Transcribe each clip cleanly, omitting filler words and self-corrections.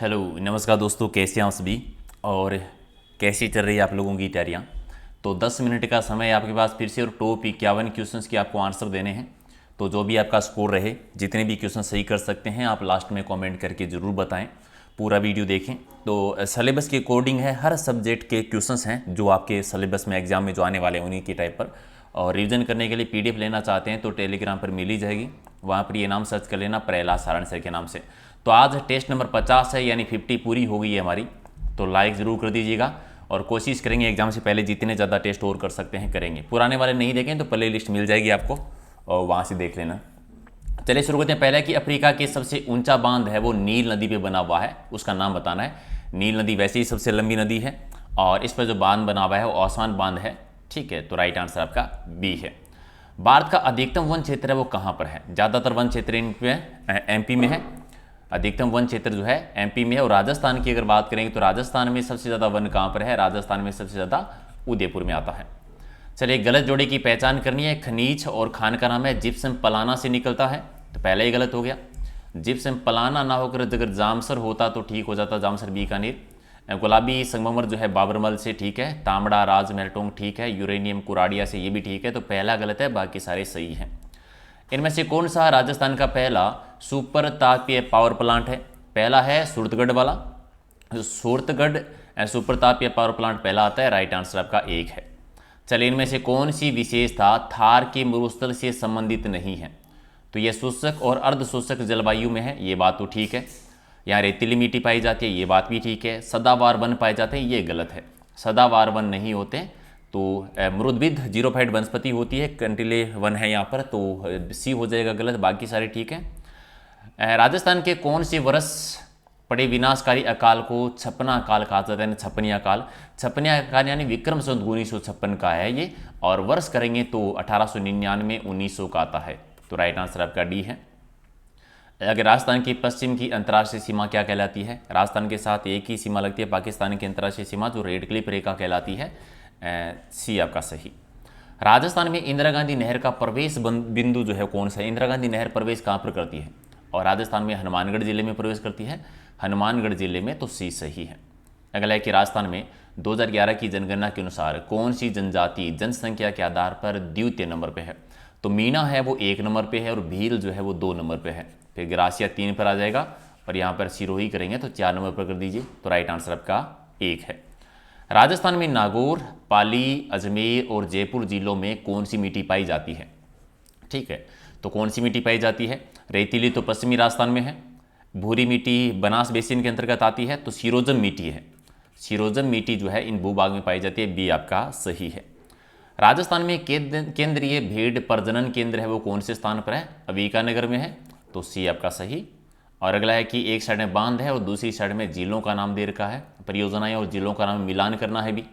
Hello नमस्कार दोस्तों, कैसे हैं आप सभी और कैसी चल रही है आप लोगों की तैयारियां। तो 10 मिनट का समय आपके पास फिर से और टॉप 51 क्वेश्चंस के आपको आंसर देने हैं। तो जो भी आपका स्कोर रहे, जितने भी क्वेश्चन सही कर सकते हैं आप लास्ट में कमेंट करके ज़रूर बताएं। पूरा वीडियो देखें। तो सिलेबस के अकॉर्डिंग है, हर सब्जेक्ट के क्वेश्चंस हैं जो आपके सिलेबस में एग्जाम में जो आने वाले हैं उन्हीं की टाइप पर। और रिवीजन करने के लिए पीडीएफ लेना चाहते हैं तो टेलीग्राम पर मिल ही जाएगी, वहाँ पर ये नाम सर्च कर लेना, प्रहलाद सारण सर के नाम से। तो आज टेस्ट नंबर 50 है, यानी 50 पूरी हो गई है हमारी। तो लाइक ज़रूर कर दीजिएगा और कोशिश करेंगे एग्जाम से पहले जितने ज़्यादा टेस्ट और कर सकते हैं करेंगे। पुराने वाले नहीं देखें तो प्ले लिस्ट मिल जाएगी आपको और वहाँ से देख लेना। चलिए शुरू करते हैं। पहले कि अफ्रीका के सबसे ऊंचा बांध है वो नील नदी पे बना हुआ है, उसका नाम बताना है। नील नदी वैसे ही सबसे लंबी नदी है और इस पर जो बांध बना हुआ है वो आसान बांध है। ठीक है, तो राइट आंसर आपका बी है। भारत का अधिकतम वन क्षेत्र है वो कहाँ पर है? ज़्यादातर वन क्षेत्र एमपी में है। अधिकतम वन क्षेत्र जो है एमपी में है। और राजस्थान की अगर बात करेंगे तो राजस्थान में सबसे ज़्यादा वन कहाँ पर है? राजस्थान में सबसे ज़्यादा उदयपुर में आता है। चलिए, गलत जोड़े की पहचान करनी है। खनीज और खान का नाम है जिप्सम पलाना से निकलता है, तो पहले ही गलत हो गया। जिप्सम पलाना ना होकर अगर जामसर होता तो ठीक हो जाता, जामसर बीकानेर। गुलाबी संगमरमर जो है बाबरमल से ठीक है। तांबड़ा राज मेल्टोंग ठीक है। यूरेनियम कुराडिया से ये भी ठीक है, तो पहला गलत है, बाकी सारे सही हैं। इनमें से कौन सा राजस्थान का पहला सुपर तापीय पावर प्लांट है? पहला है सूरतगढ़ वाला, सूरतगढ़ सुपर तापीय पावर प्लांट पहला आता है। राइट आंसर आपका एक है। चलिए, इनमें से कौन सी विशेषता थार के मरुस्थल से संबंधित नहीं है? तो यह शुष्क और अर्ध शुष्क जलवायु में है, ये बात तो ठीक है। यहाँ रेतीली मिट्टी पाई जाती है, ये बात भी ठीक है। सदाबहार वन पाए जाते हैं, ये गलत है। सदाबहार वन नहीं होते, तो मृदविद जीरोफाइट वनस्पति होती है, कंटिले वन है यहाँ पर, तो सी हो जाएगा गलत, बाकी सारे ठीक है। राजस्थान के कौन से वर्ष पड़े विनाशकारी अकाल को छपना अकाल कहा जाता है? छपनिया अकाल। छपनिया अकाल यानी विक्रम संवत 1956 का है ये, और वर्ष करेंगे तो 1899 1900 का आता है, तो राइट आंसर आपका डी है। अगर राजस्थान की पश्चिम की अंतर्राष्ट्रीय सीमा क्या कहलाती है? राजस्थान के साथ एक ही सीमा लगती है, पाकिस्तान की अंतर्राष्ट्रीय सीमा, जो रेड क्लिफ रेखा कहलाती है। सी आपका सही। राजस्थान में इंदिरा गांधी नहर का प्रवेश बिंदु जो है कौन सा है? इंदिरा गांधी नहर प्रवेश कहाँ पर करती है? और राजस्थान में हनुमानगढ़ जिले में प्रवेश करती है, हनुमानगढ़ जिले में, तो सी सही है। अगला है कि राजस्थान में 2011 की जनगणना के अनुसार कौन सी जनजाति जनसंख्या के आधार पर द्वितीय नंबर पर है? तो मीना है वो 1 नंबर पे है और भील जो है वो 2 नंबर पे है। फिर ग्रासिया 3 पर आ जाएगा और यहाँ पर सिरोही करेंगे तो 4 नंबर पर कर दीजिए, तो राइट आंसर आपका 1 है। राजस्थान में नागौर, पाली, अजमेर और जयपुर जिलों में कौन सी मिट्टी पाई जाती है? ठीक है, तो कौन सी मिट्टी पाई जाती है? रेतीली तो पश्चिमी राजस्थान में है। भूरी मिट्टी बनास बेसिन के अंतर्गत आती है, तो सिरोजम मिट्टी है। सिरोजम मिट्टी जो है इन भूभाग में पाई जाती है, बी आपका सही है। राजस्थान में केंद्रीय भेड़ प्रजनन केंद्र है वो कौन से स्थान पर है? बीकानेर में है, तो सी आपका सही। और अगला है कि एक साइड में बांध है और दूसरी साइड में जिलों का नाम दे रखा है, परियोजनाएं और जिलों का नाम मिलान करना है भी,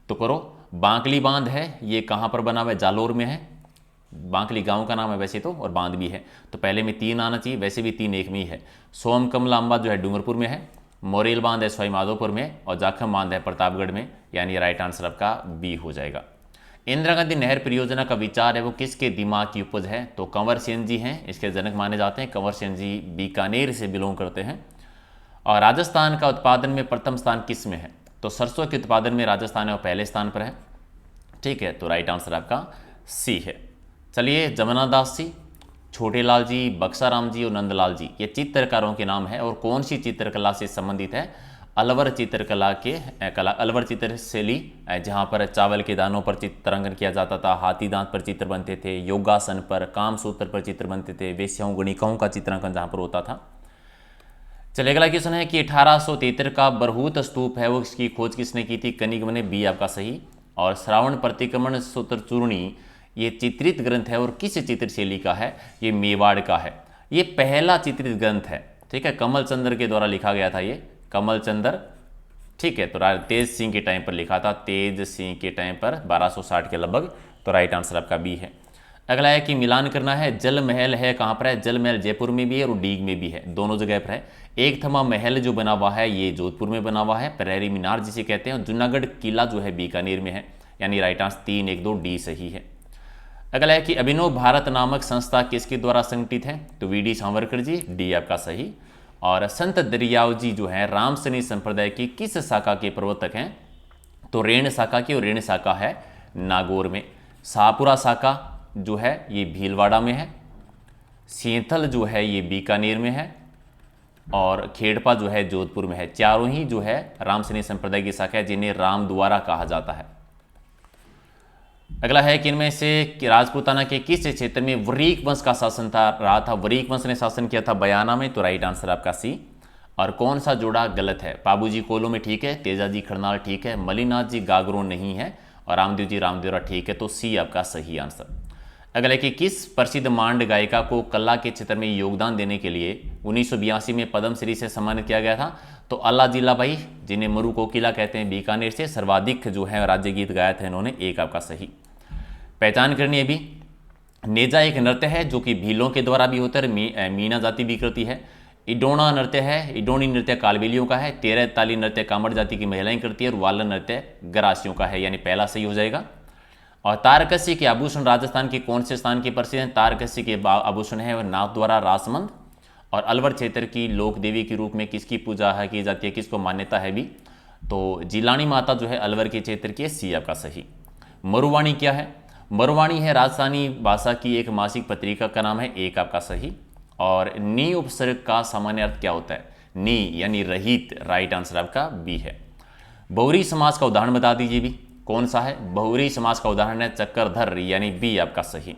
तो करो। बांकली बांध है, ये कहाँ पर बना हुआ है? जालोर में है। बांकली गांव का नाम है वैसे तो, और बांध भी है, तो पहले में 3 आना चाहिए, वैसे भी 3 एक में ही है। सोम कमलांबा जो है डूंगरपुर में है। मोरेल बांध है सवाई माधोपुर में, और जाखम बांध है प्रतापगढ़ में, यानी राइट आंसर आपका बी हो जाएगा। इंदिरा गांधी नहर परियोजना का विचार है वो किसके दिमाग की उपज है? तो कंवर सेन जी हैं इसके जनक माने जाते हैं। कंवर सेन जी बीकानेर से बिलोंग करते हैं। और राजस्थान का उत्पादन में प्रथम स्थान किस में है? तो सरसों के उत्पादन में राजस्थान है वो पहले स्थान पर है। ठीक है, तो राइट आंसर आपका सी है। चलिए, जमुना दास जी, छोटे लाल जी, बक्साराम जी और नंदलाल जी, ये चित्रकारों के नाम है और कौन सी चित्रकला से संबंधित है? अलवर चित्रकला के अलवर चित्र शैली, जहाँ पर चावल के दानों पर चित्रांकन किया जाता था, हाथी दांत पर चित्र बनते थे, योगासन पर, कामसूत्र पर चित्र बनते थे, वेश्याओं गणिकाओं का चित्रांकन जहाँ पर होता था। चलिए, अगला क्वेश्चन है कि 1873 का बरहूत स्तूप है वो इसकी खोज किसने की थी? कनिगम ने, बी आपका सही। और श्रावण प्रतिक्रमण सूत्र चूर्णी, ये चित्रित ग्रंथ है और किस चित्र शैली का है? ये मेवाड़ का है। ये पहला चित्रित ग्रंथ है, ठीक है, कमल चंद्र के द्वारा लिखा गया था ये, कमल चंद्र। ठीक है, तो तेज सिंह के टाइम पर लिखा था, तेज सिंह के टाइम पर 1260 के लगभग, तो राइट आंसर आपका बी है। अगला है कि मिलान करना है। जल महल है कहाँ पर है? जल महल जयपुर में भी है और डीग में भी है, दोनों जगह पर है। एक थमा महल जो बना हुआ है ये जोधपुर में बना हुआ है, प्रहरी मीनार जिसे कहते हैं। जूनागढ़ किला जो है बीकानेर में है, यानी राइट आंसर 3 1 2 डी सही है। अगला है कि अभिनव भारत नामक संस्था किसके द्वारा संगठित है? तो वी डी सावरकर जी, डी आपका सही। और संत दरियावजी जो है रामसनी संप्रदाय की किस शाखा के प्रवर्तक हैं? तो रेण शाखा की, और रेण शाखा है नागौर में। शाहपुरा शाखा जो है ये भीलवाड़ा में है। सेंथल जो है ये बीकानेर में है, और खेड़पा जो है जोधपुर में है। चारों ही जो है रामसनी संप्रदाय की शाखा है जिन्हें रामद्वारा कहा जाता है। अगला है कि इनमें से राजपूताना के किस क्षेत्र में वरीक वंश का शासन रहा था? वरीक वंश ने शासन किया था बयाना में, तो राइट आंसर आपका सी। और कौन सा जोड़ा गलत है? बाबूजी कोलो में ठीक है, तेजाजी खरनाल ठीक है, मलिनाथ जी गागरो नहीं है, और रामदेव जी रामदेवरा ठीक है, तो सी आपका सही आंसर। अगला है कि किस प्रसिद्ध मांड गायिका को कला के क्षेत्र में योगदान देने के लिए 1982 में पद्मश्री से सम्मानित किया गया था? तो अल्लाह जिलाबाई, जिन्हें मरु कोकिला कहते हैं, बीकानेर से सर्वाधिक जो है राज्य गीत गाया था इन्होंने, एक आपका सही। पहचान करनी है भी। नेजा एक नृत्य है जो कि भीलों के द्वारा भी होता है, मीना जाति भी करती है। इडोना नृत्य है, इडोनी नृत्य कालबेलियों का है। तेरह ताली नृत्य कामड़ जाति की महिलाएं करती है, और वालन नृत्य गरासियों का है, यानी पहला सही हो जाएगा। और तारकसी के आभूषण राजस्थान के कौन से स्थान के प्रसिद्ध हैं? तारकसी के आभूषण है नाथद्वारा रासमंद। और अलवर क्षेत्र की लोक देवी के रूप में किसकी पूजा है की जाती है, किसको मान्यता है भी? तो जिलानी माता जो है अलवर के क्षेत्र की है, सी आपका सही। मरुवाणी क्या है? मरुवाणी है राजस्थानी भाषा की एक मासिक पत्रिका का नाम है, एक आपका सही। और नी उपसर्ग का सामान्य अर्थ क्या होता है? नी यानी रहित, राइट आंसर आपका बी है। बहुरी समास का उदाहरण बता दीजिए भी, कौन सा है? बहुरी समास का उदाहरण है चक्रधर, यानी बी आपका सही।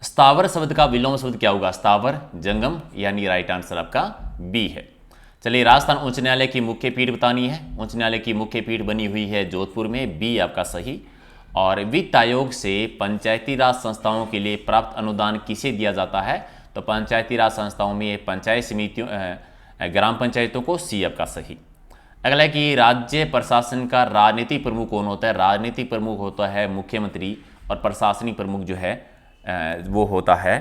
स्थावर शब्द का विलोम शब्द क्या होगा? स्थावर, जंगम, यानी राइट आंसर आपका बी है। चलिए, राजस्थान उच्च न्यायालय की मुख्य पीठ बतानी है। उच्च न्यायालय की मुख्य पीठ बनी हुई है जोधपुर में, बी आपका सही। और वित्त आयोग से पंचायती राज संस्थाओं के लिए प्राप्त अनुदान किसे दिया जाता है? तो पंचायती राज संस्थाओं में पंचायत समितियों, ग्राम पंचायतों को, सी आपका सही। अगला है कि राज्य प्रशासन का राजनीतिक प्रमुख कौन होता है? राजनीतिक प्रमुख होता है मुख्यमंत्री, और प्रशासनिक प्रमुख जो है वो होता है,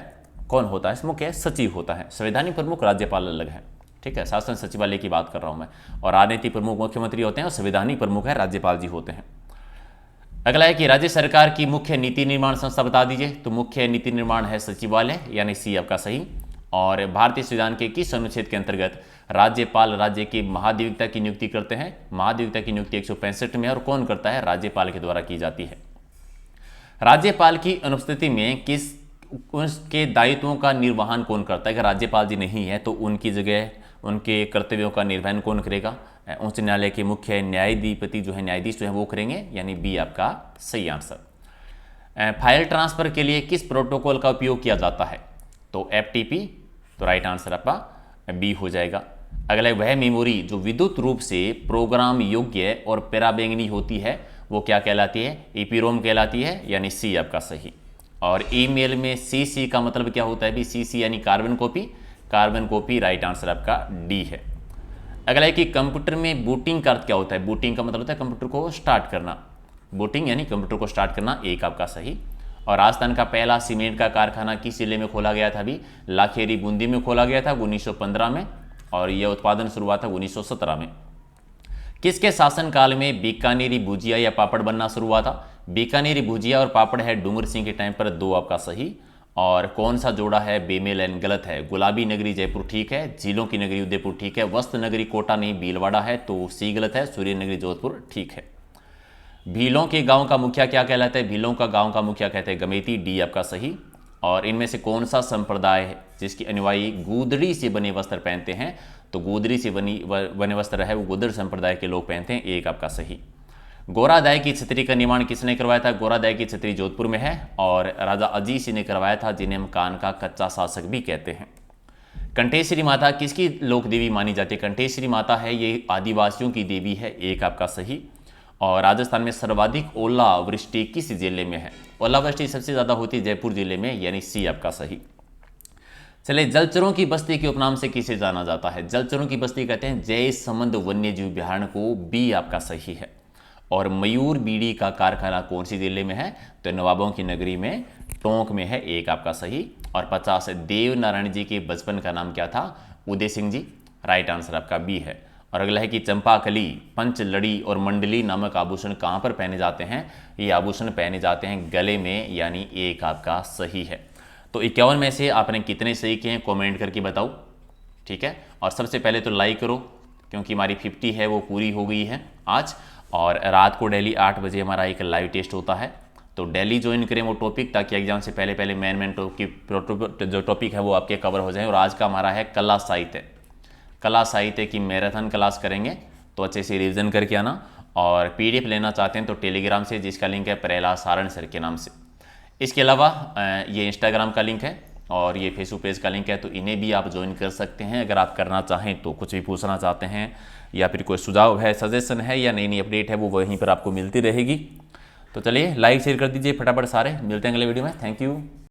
कौन होता है? मुख्य सचिव होता है। संवैधानिक प्रमुख राज्यपाल अलग है, ठीक है, शासन सचिवालय की बात कर रहा हूं मैं। और राजनीतिक प्रमुख मुख्यमंत्री होते हैं, और संवैधानिक प्रमुख है राज्यपाल जी होते हैं। अगला है कि राज्य सरकार की मुख्य नीति निर्माण संस्था बता दीजिए। तो मुख्य नीति निर्माण है सचिवालय, यानी सी आपका सही। और भारतीय संविधान के किस अनुच्छेद के अंतर्गत राज्यपाल राज्य के महाधिवक्ता की नियुक्ति करते हैं? महाधिवक्ता की नियुक्ति 165 में है, और कौन करता है? राज्यपाल के द्वारा की जाती है। राज्यपाल की अनुपस्थिति में किस उसके दायित्वों का निर्वहन कौन करता है? अगर राज्यपाल जी नहीं है तो उनकी जगह उनके कर्तव्यों का निर्वहन कौन करेगा? उच्च न्यायालय के मुख्य न्यायाधिपति जो है, न्यायाधीश जो है वो करेंगे, यानी बी आपका सही आंसर। फाइल ट्रांसफर के लिए किस प्रोटोकॉल का उपयोग किया जाता है? तो FTP, तो राइट आंसर आपका बी हो जाएगा। अगला, वह मेमोरी जो विद्युत रूप से प्रोग्राम योग्य और पैराबैंगनी होती है वो क्या कहलाती है? EPROM कहलाती है, यानी सी आपका सही। और ईमेल में CC का मतलब क्या होता है भी? CC यानी carbon copy, carbon copy, right answer आपका डी है। अगला है कि कंप्यूटर में बूटिंग का अर्थ क्या होता है? बूटिंग का मतलब होता है कंप्यूटर को स्टार्ट करना, बूटिंग यानी कंप्यूटर को स्टार्ट करना, एक आपका सही। और राजस्थान का पहला सीमेंट का कारखाना किस जिले में खोला गया था? अभी लाखेरी बूंदी में खोला गया था 1915 में, और यह उत्पादन शुरू हुआ था 1917 में। किसके शासनकाल में बीकानेरी भुजिया या पापड़ बनना शुरू हुआ था? बीकानेरी भुजिया और पापड़ है डूंगर सिंह के टाइम पर, दो आपका सही। और कौन सा जोड़ा है बेमेल एन? गलत है। गुलाबी नगरी जयपुर ठीक है, झीलों की नगरी उदयपुर ठीक है, वस्त्र नगरी कोटा नहीं भीलवाड़ा है, तो सी गलत है। सूर्य नगरी जोधपुर ठीक है। भीलों के गांव का मुखिया क्या कहलाता है? भीलों का गांव का मुखिया कहते हैं गमेती, डी आपका सही। और इनमें से कौन सा संप्रदाय है जिसकी अनुयायी गुदड़ी से बने वस्त्र पहनते हैं? तो गुदड़ी से बने वस्त्र है वो गुदड़ संप्रदाय के लोग पहनते हैं, एक आपका सही। गोरादाय की छतरी का निर्माण किसने करवाया था? गोरादाय की छतरी जोधपुर में है, और राजा अजीत सिंह ने करवाया था, जिन्हें हम कान का कच्चा शासक भी कहते हैं। कंठेश्वरी माता किसकी लोक देवी मानी जाती है? कंठेश्वरी माता है ये आदिवासियों की देवी है, एक आपका सही। और राजस्थान में सर्वाधिक ओलावृष्टि किस जिले में है? ओलावृष्टि सबसे ज्यादा होती है जयपुर जिले में, यानी सी आपका सही। चलिए, जलचरों की बस्ती के उपनाम से किसे जाना जाता है? जलचरों की बस्ती कहते हैं जय संबंध वन्य जीव अभ्यारण्य को, बी आपका सही है। और मयूर बीड़ी का कारखाना कौन सी जिले में है? तो नवाबों की नगरी में, टोंक में है, एक आपका सही। और 50 देव नारायण जी के बचपन का नाम क्या था? उदय सिंह जी, राइट आंसर आपका बी है। और अगला है कि चंपाकली, पंचलड़ी और मंडली नामक आभूषण कहाँ पर पहने जाते हैं? ये आभूषण पहने जाते हैं गले में, यानी एक आपका सही है। तो 51 में से आपने कितने सही किए हैं कमेंट करके बताओ। ठीक है। और सबसे पहले तो लाइक करो, क्योंकि हमारी 50 है वो पूरी हो गई है आज। और रात को डेली 8 बजे हमारा एक लाइव टेस्ट होता है, तो डेली ज्वाइन करें वो टॉपिक, ताकि एग्जाम से पहले पहले मेन टॉपिक जो टॉपिक है वो आपके कवर हो जाए। और आज का हमारा है कला साहित्य। कला साहित्य की मैराथन क्लास करेंगे, तो अच्छे से रिवीजन करके आना। और पीडीएफ लेना चाहते हैं तो टेलीग्राम से, जिसका लिंक है प्रहलाद सारण सर के नाम से। इसके अलावा ये इंस्टाग्राम का लिंक है और ये फेसबुक पेज का लिंक है, तो इन्हें भी आप ज्वाइन कर सकते हैं अगर आप करना चाहें तो। कुछ भी पूछना चाहते हैं या फिर कोई सुझाव है, सजेशन है या नई नई अपडेट है, वो वहीं पर आपको मिलती रहेगी। तो चलिए लाइक शेयर कर दीजिए फटाफट सारे। मिलते हैं अगले वीडियो में। Thank you.